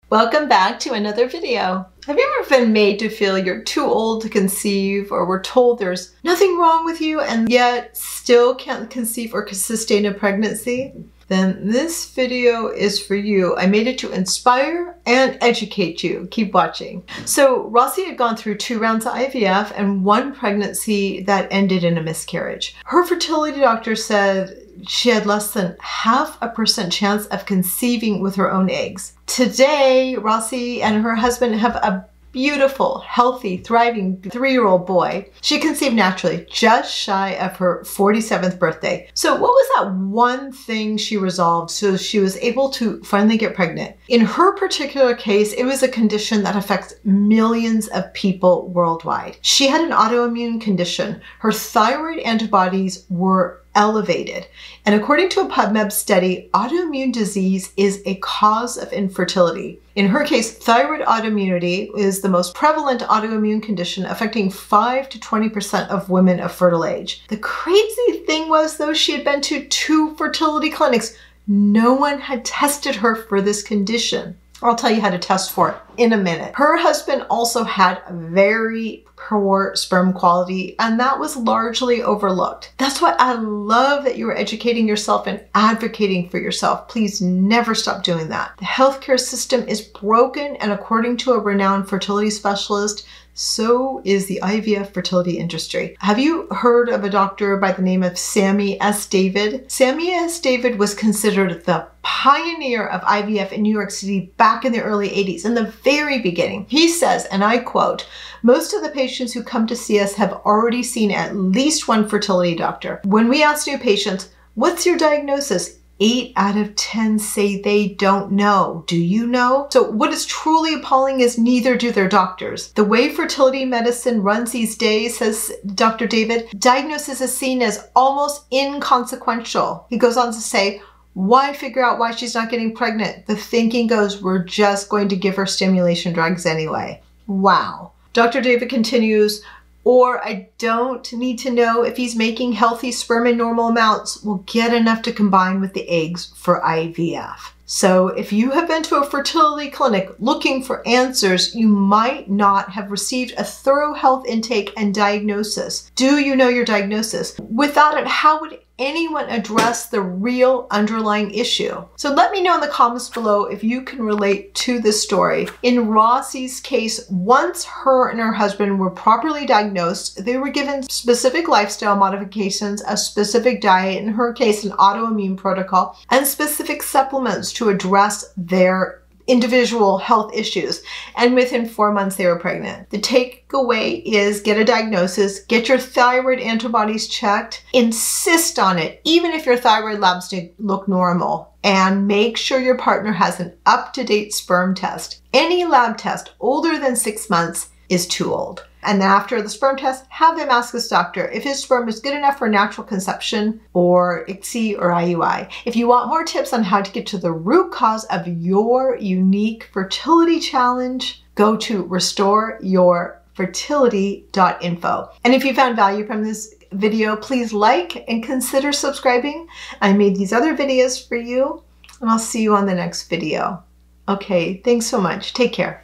Welcome back to another video. Have you ever been made to feel you're too old to conceive, or were told there's nothing wrong with you and yet still can't conceive or sustain a pregnancy? Then this video is for you. I made it to inspire and educate you. Keep watching. So Rossi had gone through 2 rounds of IVF and 1 pregnancy that ended in a miscarriage. Her fertility doctor said she had less than 0.5% chance of conceiving with her own eggs. Today, Rossi and her husband have a beautiful, healthy, thriving 3-year-old boy. She conceived naturally, just shy of her 47th birthday. So what was that one thing she resolved so she was able to finally get pregnant? In her particular case, it was a condition that affects millions of people worldwide. She had an autoimmune condition. Her thyroid antibodies were elevated. And according to a PubMed study, autoimmune disease is a cause of infertility. In her case, thyroid autoimmunity is the most prevalent autoimmune condition affecting 5 to 20% of women of fertile age. The crazy thing was, though, she had been to 2 fertility clinics. No one had tested her for this condition. I'll tell you how to test for it in a minute. Her husband also had very poor sperm quality, and that was largely overlooked. That's why I love that you are educating yourself and advocating for yourself. Please never stop doing that. The healthcare system is broken, and according to a renowned fertility specialist, so is the IVF fertility industry. Have you heard of a doctor by the name of Sammy S. David? Sammy S. David was considered the pioneer of IVF in New York City back in the early 80s, in the very beginning. He says, and I quote, "Most of the patients who come to see us have already seen at least 1 fertility doctor. When we ask new patients, 'What's your diagnosis?' 8 out of 10 say they don't know. Do you know?" So what is truly appalling is neither do their doctors. The way fertility medicine runs these days, says Dr. David, diagnosis is seen as almost inconsequential. He goes on to say, why figure out why she's not getting pregnant? The thinking goes, we're just going to give her stimulation drugs anyway. Wow. Dr. David continues, or I don't need to know if he's making healthy sperm in normal amounts. We'll get enough to combine with the eggs for IVF. So if you have been to a fertility clinic looking for answers, you might not have received a thorough health intake and diagnosis. Do you know your diagnosis? Without it, how would anyone address the real underlying issue? So let me know in the comments below if you can relate to this story. In Rossi's case, once her and her husband were properly diagnosed, they were given specific lifestyle modifications, a specific diet, in her case an autoimmune protocol, and specific supplements to address their individual health issues. And within 4 months, they were pregnant. The takeaway is get a diagnosis, get your thyroid antibodies checked, insist on it, even if your thyroid labs look normal, and make sure your partner has an up-to-date sperm test. Any lab test older than 6 months is too old. And after the sperm test, have them ask his doctor if his sperm is good enough for natural conception or ICSI or IUI. If you want more tips on how to get to the root cause of your unique fertility challenge, go to restoreyourfertility.info. And if you found value from this video, please like and consider subscribing. I made these other videos for you, and I'll see you on the next video. Okay, thanks so much. Take care.